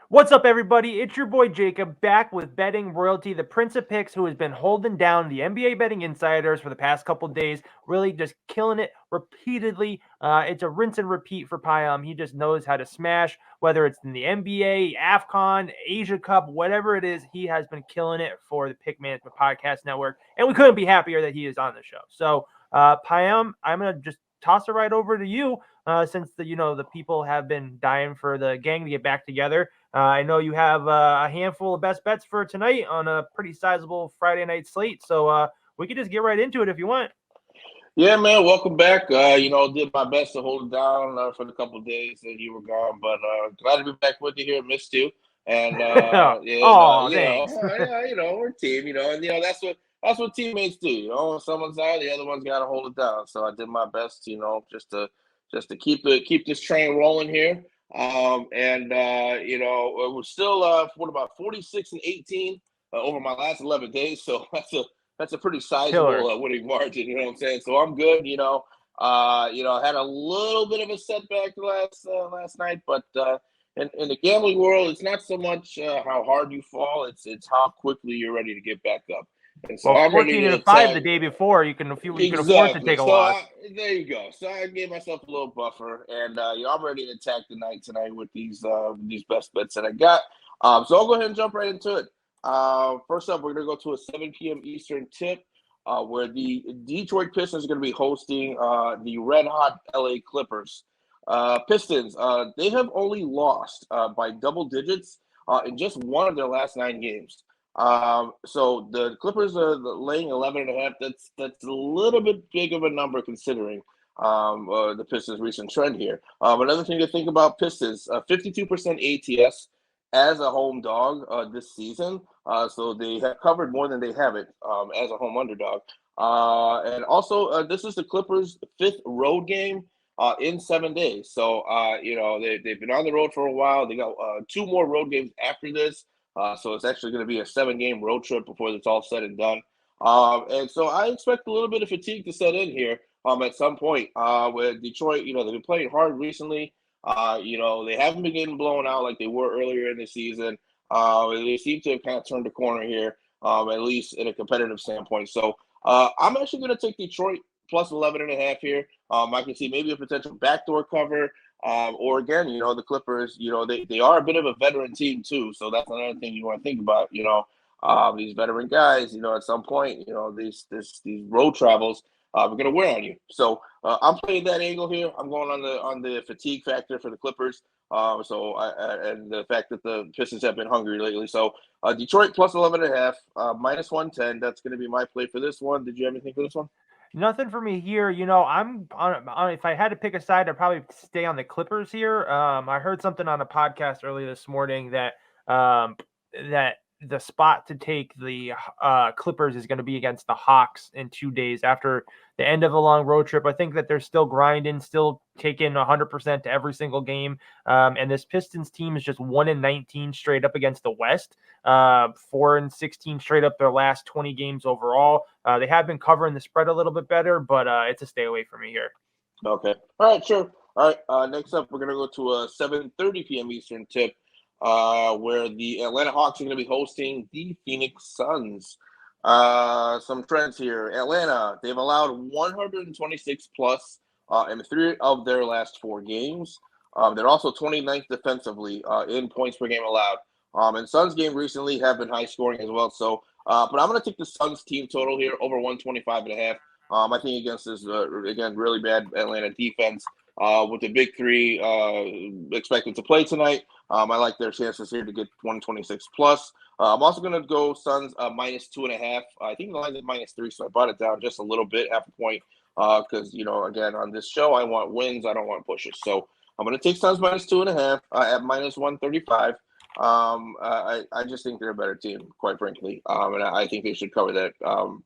What's up, everybody? It's your boy Jacob back with Betting Royalty, the Prince of Picks, who has been holding down the NBA betting insiders for the past couple days, really just killing it repeatedly. It's a rinse and repeat for Payam. He just knows how to smash, whether it's in the NBA, AFCON, Asia Cup, whatever it is. He has been killing it for the Pick Management Podcast Network, and we couldn't be happier that he is on the show. So, Payam, I'm gonna just toss it right over to you. Since the people have been dying for the gang to get back together. I know you have a handful of best bets for tonight on a pretty sizable Friday night slate, so we could just get right into it if you want. Yeah, man, welcome back. Did my best to hold it down for the couple of days that you were gone, but glad to be back with you here. Missed you, and Oh, thanks. we're a team, and that's what teammates do. When someone's out, the other one's got to hold it down. So I did my best, just to keep this train rolling here. We're still what about 46-18 over my last 11 days, so that's a pretty Killer. sizable winning margin. You know what I'm saying? So I'm good. I had a little bit of a setback last night, but in the gambling world, it's not so much how hard you fall; it's how quickly you're ready to get back up. And so Well, I'm ready 14 to and 5 attack. the day before, you can afford to Exactly. take a So loss. there you go. So I gave myself a little buffer, and I'm ready to attack the night tonight with these best bets that I got. So I'll go ahead and jump right into it. First up, we're gonna go to a 7 p.m. Eastern tip, where the Detroit Pistons are gonna be hosting the red hot LA Clippers. Pistons, they have only lost by double digits in just one of their last 9 games. So the Clippers are laying 11.5. That's a little bit big of a number considering the Pistons' recent trend here. Another thing to think about: Pistons, 52% ATS as a home dog this season. So they have covered more than they have it as a home underdog. And also, this is the Clippers' fifth road game in 7 days. So, they've been on the road for a while. They got two more road games after this. So it's actually going to be a 7 game road trip before it's all said and done. And so I expect a little bit of fatigue to set in here at some point. With Detroit, they've been playing hard recently. They haven't been getting blown out like they were earlier in the season. They seem to have kind of turned the corner here, at least in a competitive standpoint. So I'm actually going to take Detroit plus 11.5 here. I can see maybe a potential backdoor cover. Or again, the Clippers, they are a bit of a veteran team too. So that's another thing you want to think about. These veteran guys, at some point, these road travels are going to wear on you. So I'm playing that angle here. I'm going on the fatigue factor for the Clippers. And the fact that the Pistons have been hungry lately. So Detroit plus 11.5, minus 110. That's going to be my play for this one. Did you have anything for this one? Nothing for me here. I'm on. If I had to pick a side, I'd probably stay on the Clippers here. I heard something on a podcast earlier this morning that the spot to take the Clippers is going to be against the Hawks in 2 days after the end of a long road trip. I think that they're still grinding, still taking 100% to every single game. And this Pistons team is just 1-19 straight up against the West. 4-16 straight up their last 20 games overall. They have been covering the spread a little bit better, but it's a stay away for me here. Okay. All right, sure. All right. Next up, we're going to go to a 7:30 p.m. Eastern tip, where the Atlanta Hawks are going to be hosting the Phoenix Suns. Some trends here. Atlanta, they've allowed 126 plus in 3 of their last 4 games. They're also 29th defensively in points per game allowed. And Suns game recently have been high scoring as well. So, but I'm going to take the Suns team total here over 125.5. I think against this, again, really bad Atlanta defense with the big three expected to play tonight. I like their chances here to get 126 plus. I'm also going to go Suns minus 2.5. I think the line is -3, so I brought it down just a little bit, half a point, because, again, on this show, I want wins. I don't want pushes. So I'm going to take Suns minus 2.5 at minus 135. I just think they're a better team, quite frankly, and I think they should cover that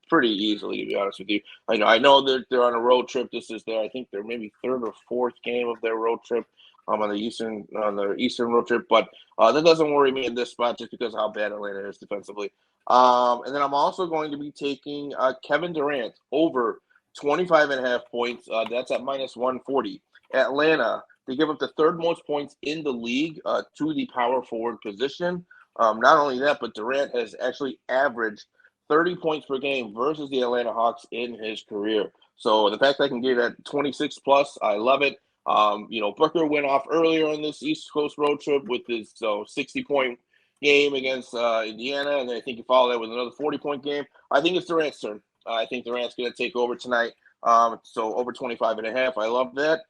pretty easily. To be honest with you, I know that they're on a road trip. This is I think they're maybe third or fourth game of their road trip on the eastern road trip, but that doesn't worry me in this spot just because of how bad Atlanta is defensively. And then I'm also going to be taking Kevin Durant over 25.5 points. That's at minus 140. Atlanta, They give up the third most points in the league to the power forward position. Not only that, but Durant has actually averaged 30 points per game versus the Atlanta Hawks in his career. So the fact that I can get at 26 plus, I love it. Booker went off earlier on this East Coast road trip with his 60-point game against Indiana, and I think you follow that with another 40-point game. I think it's Durant's turn. I think Durant's going to take over tonight. So over 25.5. I love that.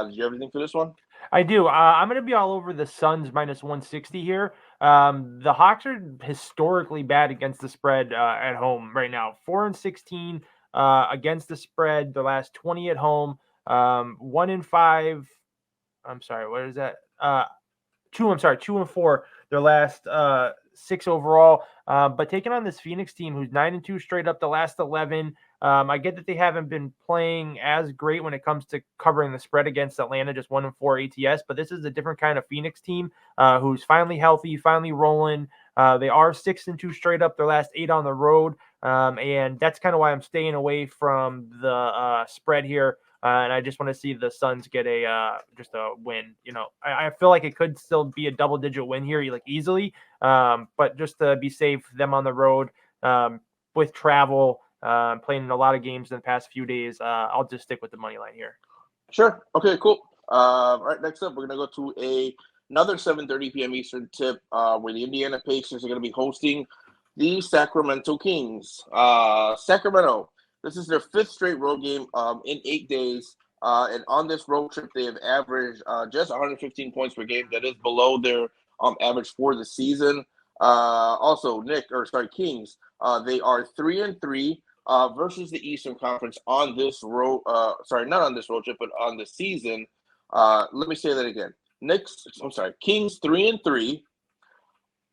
Did you have anything for this one? I do. I'm going to be all over the Suns minus 160 here. The Hawks are historically bad against the spread at home right now. 4-16 against the spread. The last 20 at home. 1-5. I'm sorry. What is that? 2-4. Their last 6 overall. But taking on this Phoenix team who's 9-2 straight up the last 11. I get that they haven't been playing as great when it comes to covering the spread against Atlanta, just 1-4 ATS. But this is a different kind of Phoenix team who's finally healthy, finally rolling. They are 6-2 straight up their last 8 on the road. And that's kind of why I'm staying away from the spread here. And I just want to see the Suns get just a win. I feel like it could still be a double-digit win here, like easily. But just to be safe, them on the road with travel, playing in a lot of games in the past few days, I'll just stick with the money line here. Sure. Okay, cool. All right, next up, we're going to go to another 7:30 p.m. Eastern tip where the Indiana Pacers are going to be hosting the Sacramento Kings. Sacramento, this is their 5th straight road game in 8 days. And on this road trip, they have averaged just 115 points per game. That is below their average for the season. Kings, they are 3-3 versus the Eastern Conference on this road. Not on this road trip, but on the season. Let me say that again. Kings 3-3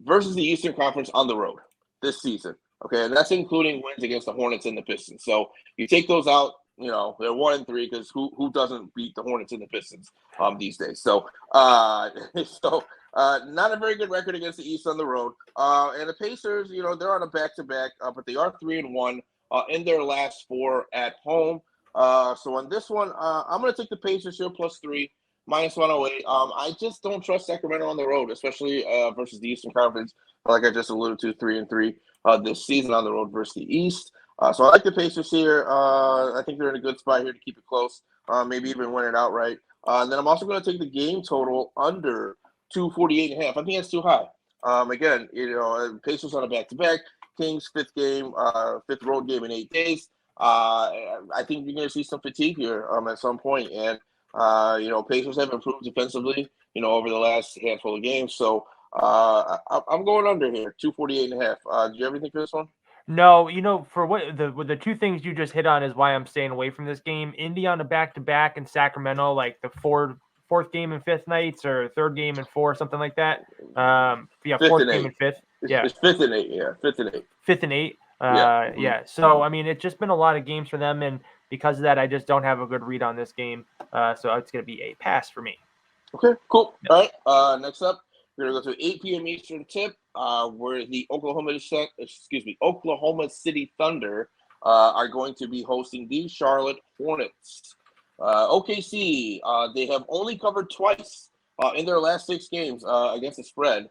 versus the Eastern Conference on the road this season. Okay, and that's including wins against the Hornets and the Pistons. So you take those out, they're 1-3 because who doesn't beat the Hornets and the Pistons these days? So not a very good record against the East on the road. And the Pacers, they're on a back-to-back, but they are 3-1 in their last 4 at home. So on this one, I'm going to take the Pacers here +3, minus 108. I just don't trust Sacramento on the road, especially versus the Eastern Conference. Like I just alluded to, 3-3 this season on the road versus the East. So I like the Pacers here. I think they're in a good spot here to keep it close, maybe even win it outright. And then I'm also going to take the game total under 248.5. I think that's too high. Again, Pacers on a back-to-back. Kings 5th road game in 8 days. I think you're going to see some fatigue here at some point. And, Pacers have improved defensively, over the last handful of games. So I'm going under here, 248.5. Do you have anything for this one? No, for what the 2 things you just hit on is why I'm staying away from this game. Indy on a back-to-back in Sacramento, like the fourth game and 5th nights, or 3rd game and 4, something like that. 4th game and 5th. It's 5th and 8. Yeah, 5th and 8. 5th and 8. Yeah. So I mean, it's just been a lot of games for them, and because of that, I just don't have a good read on this game. So it's going to be a pass for me. Okay, cool. All right. Next up, we're going to go to 8 p.m. Eastern tip, where the Oklahoma City Thunder are going to be hosting the Charlotte Hornets. OKC, they have only covered twice in their last 6 games against the spread.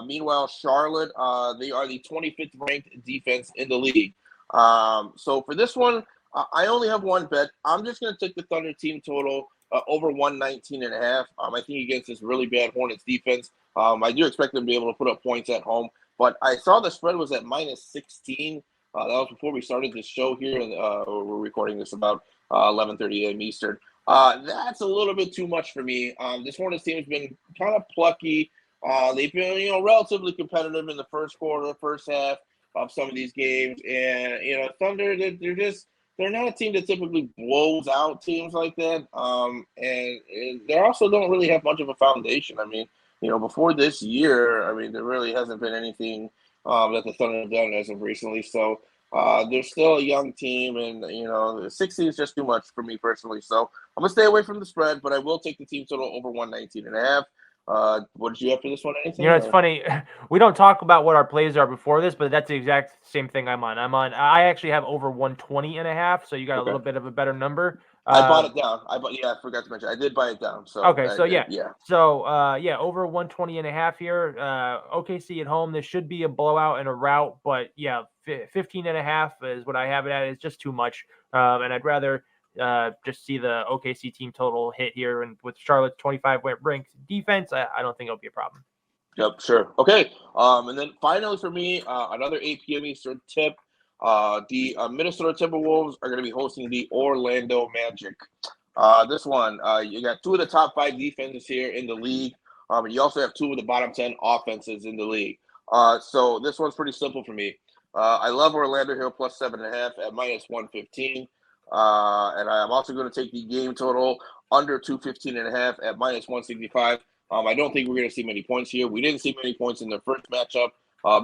Meanwhile, Charlotte, they are the 25th ranked defense in the league. So for this one, I only have one bet. I'm just going to take the Thunder team total over 119.5. I think against this really bad Hornets defense, I do expect them to be able to put up points at home. But I saw the spread was at -16. That was before we started this show here. We're recording this about 11:30 a.m. Eastern. That's a little bit too much for me. This Hornets team has been kind of plucky. They've been, relatively competitive in the first quarter, first half of some of these games. And, Thunder, they're not a team that typically blows out teams like that. And they also don't really have much of a foundation. I mean, before this year, there really hasn't been anything that the Thunder have done as of recently. So they're still a young team, and 60 is just too much for me personally. So I'm gonna stay away from the spread, but I will take the team total over 119.5. What did you have for this one? Anything? It's funny. We don't talk about what our plays are before this, but that's the exact same thing I'm on. I actually have over 120.5, so you got a little bit of a better number. I bought it down. I forgot to mention. I did buy it down. So Okay, so yeah. over 120.5 here. OKC at home. This should be a blowout and a rout, but yeah, 15.5 is what I have it at. It's just too much, and I'd rather just see the OKC team total hit here. And with Charlotte's 25 ranked defense, I don't think it'll be a problem. Yep, sure. Okay. And then finally for me, another 8 p.m. Eastern tip. The Minnesota Timberwolves are going to be hosting the Orlando Magic. This one, you got 2 of the top 5 defenses here in the league. And you also have 2 of the bottom 10 offenses in the league. So this one's pretty simple for me. I love Orlando here plus 7.5 at minus 115. And I'm also going to take the game total under 215.5 at minus 165. I don't think we're going to see many points here. We didn't see many points in the first matchup.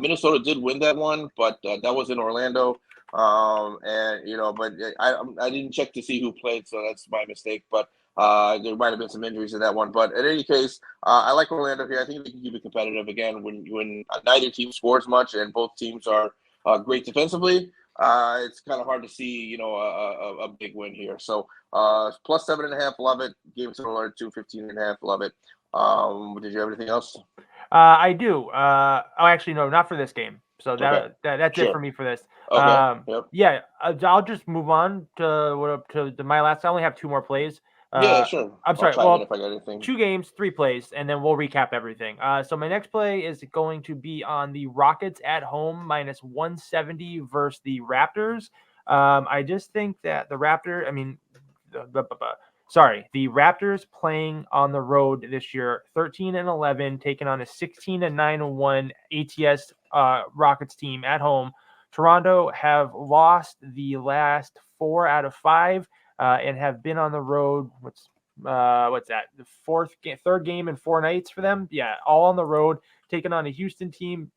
Minnesota did win that one, but that was in Orlando. But I didn't check to see who played, so that's my mistake. But there might have been some injuries in that one. But in any case, I like Orlando here. I think they can keep it competitive again when neither team scores much and both teams are great defensively. It's kind of hard to see, a big win here. So plus 7.5, love it. Game total under 215.5, love it. Did you have anything else? I do. Actually, no, not for this game. So that's Sure. it for me for this. Okay. Yep. Yeah, I'll just move on to my last. I only have 2 more plays. Yeah, sure. I'm sorry. I'll chime in if I got anything. 2 games, 3 plays, and then we'll recap everything. So my next play is going to be on the Rockets at home minus 170 versus the Raptors. I just think that the Raptors playing on the road this year, 13-11, taking on a 16-9-1 ATS Rockets team at home. Toronto have lost the last 4 out of 5 and have been on the road. What's that? The third game in 4 nights for them. Yeah, all on the road, taking on a Houston team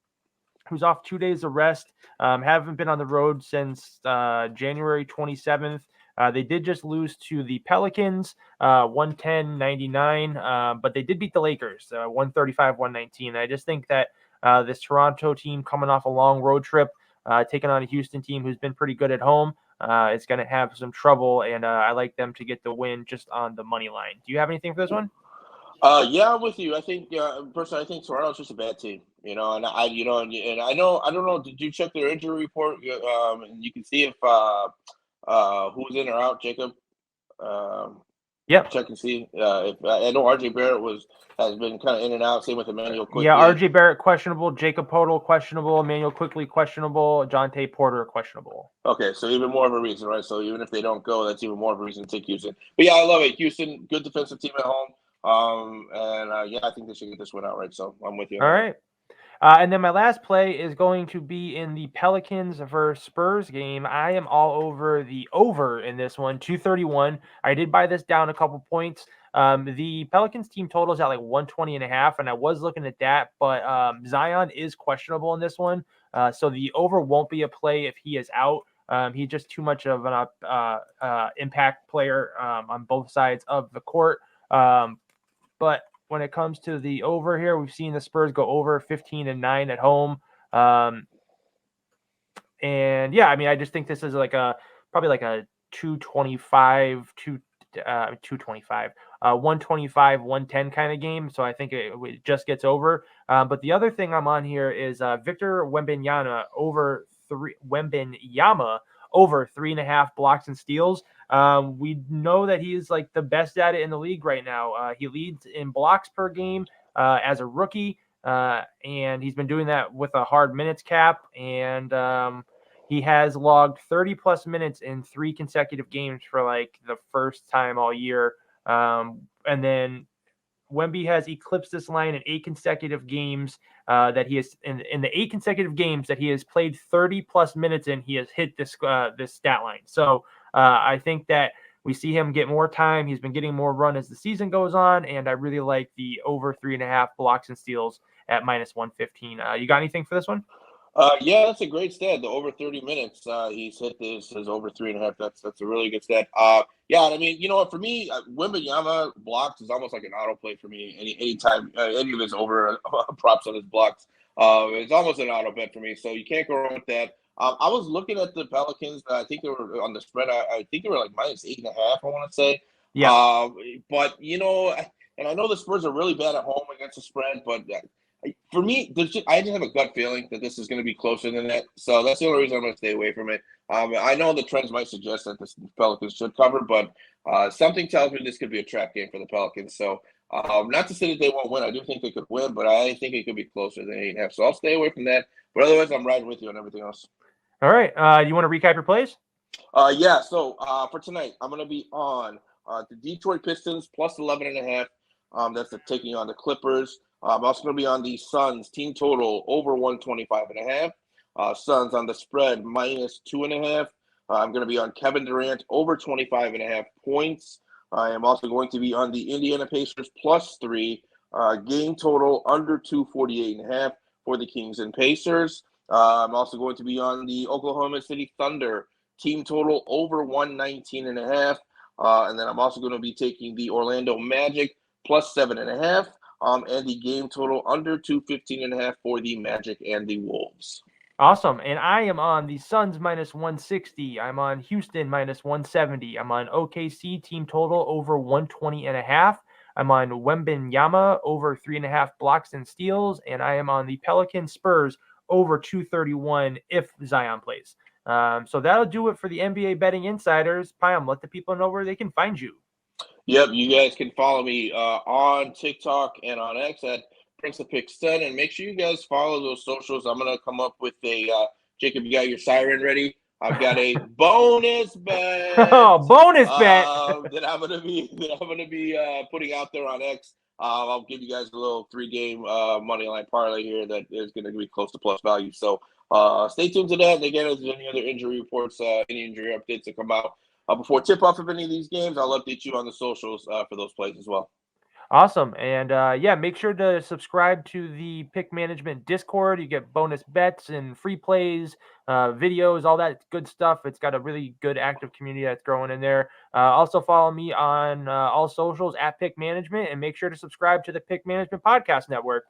who's off 2 days of rest. Haven't been on the road since January 27th. They did just lose to the Pelicans, 110-99, but they did beat the Lakers, 135-119. I just think that this Toronto team coming off a long road trip, taking on a Houston team who's been pretty good at home, is going to have some trouble, and I like them to get the win just on the money line. Do you have anything for this one? Yeah, I'm with you. I think personally, I think Toronto's just a bad team. And I don't know. Did you check their injury report? And you can see if who's in or out, Jacob. Yep. Check and see. If I know RJ Barrett has been kind of in and out. Same with Emmanuel Quickly. Yeah, RJ Barrett questionable, Jacob Podol questionable, Emmanuel Quickly questionable, Jonte Porter questionable. Okay, so even more of a reason, right? So even if they don't go, that's even more of a reason to take Houston. But yeah, I love it. Houston, good defensive team at home. I think they should get this one outright. So I'm with you. All right. And then my last play is going to be in the Pelicans versus Spurs game. I am all over the over in this one, 231. I did buy this down a couple points. The Pelicans team total is at like 120.5, and I was looking at that, but Zion is questionable in this one. So the over won't be a play if he is out. He's just too much of an impact player on both sides of the court. But when it comes to the over here, we've seen the Spurs go over 15-9 at home. And yeah, I mean, I just think this is probably like a 225, 125, 110 kind of game. So I think it just gets over. But the other thing I'm on here is Victor Wembanyama over 3.5 blocks and steals. We know that he is like the best at it in the league right now. He leads in blocks per game as a rookie, and he's been doing that with a hard minutes cap. And he has logged 30 plus minutes in 3 consecutive games for like the first time all year. And then Wemby has eclipsed this line in 8 consecutive games that he has in the 8 consecutive games that he has played 30 plus minutes in. He has hit this stat line. So I think that we see him get more time. He's been getting more run as the season goes on, and I really like the over 3.5 blocks and steals at minus 115. You got anything for this one? Yeah, that's a great stat. The over 30 minutes, he's hit his over 3.5. That's a really good stat. Yeah, I mean, you know what? For me, Wembanyama blocks is almost like an auto play for me. Anytime any of his over props on his blocks, it's almost an auto bet for me. So you can't go wrong with that. I was looking at the Pelicans. I think they were on the spread. I think they were like -8.5. I want to say. Yeah. But and I know the Spurs are really bad at home against the spread. But for me, I just have a gut feeling that this is going to be closer than that. So that's the only reason I'm going to stay away from it. I know the trends might suggest that the Pelicans should cover, but something tells me this could be a trap game for the Pelicans. So not to say that they won't win. I do think they could win, but I think it could be closer than 8.5. So I'll stay away from that. But otherwise, I'm riding with you on everything else. All right. You want to recap your plays? Yeah. So for tonight, I'm going to be on the Detroit Pistons plus 11.5. That's taking on the Clippers. I'm also going to be on the Suns team total over 125.5. Suns on the spread -2.5. I'm going to be on Kevin Durant over 25.5 points. I am also going to be on the Indiana Pacers +3. Game total under 248.5 for the Kings and Pacers. I'm also going to be on the Oklahoma City Thunder team total over 119.5. And then I'm also going to be taking the Orlando Magic +7.5. And the game total under 215.5 for the Magic and the Wolves. Awesome. And I am on the Suns -160. I'm on Houston -170. I'm on OKC team total over 120.5. I'm on Wembanyama over 3.5 blocks and steals. And I am on the Pelican Spurs over 231 if Zion plays. So that'll do it for the NBA betting insiders. Payam, let the people know where they can find you. Yep, you guys can follow me on TikTok and on X at Prince of Picks 10, and make sure you guys follow those socials. I'm gonna come up with a Jacob. You got your siren ready? I've got a bonus bet. Bonus bet that I'm gonna be putting out there on X. I'll give you guys a little 3-game money line parlay here that is going to be close to plus value. So stay tuned to that. And again, if there's any other injury reports, any injury updates that come out before tip-off of any of these games, I'll update you on the socials for those plays as well. Awesome. And yeah, make sure to subscribe to the PickManagement Discord. You get bonus bets and free plays, videos, all that good stuff. It's got a really good active community that's growing in there. Also follow me on all socials at PickManagement, and make sure to subscribe to the PickManagement Podcast Network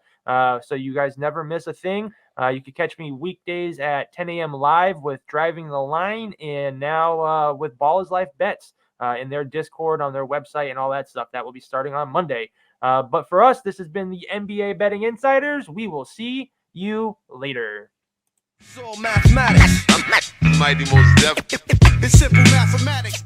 so you guys never miss a thing. You can catch me weekdays at 10 a.m. live with Driving the Line, and now with Ball is Life Bets. In their Discord, on their website, and all that stuff. That will be starting on Monday. But for us, this has been the NBA Betting Insiders. We will see you later. It's all mathematics. Mighty most definitely. It's simple mathematics.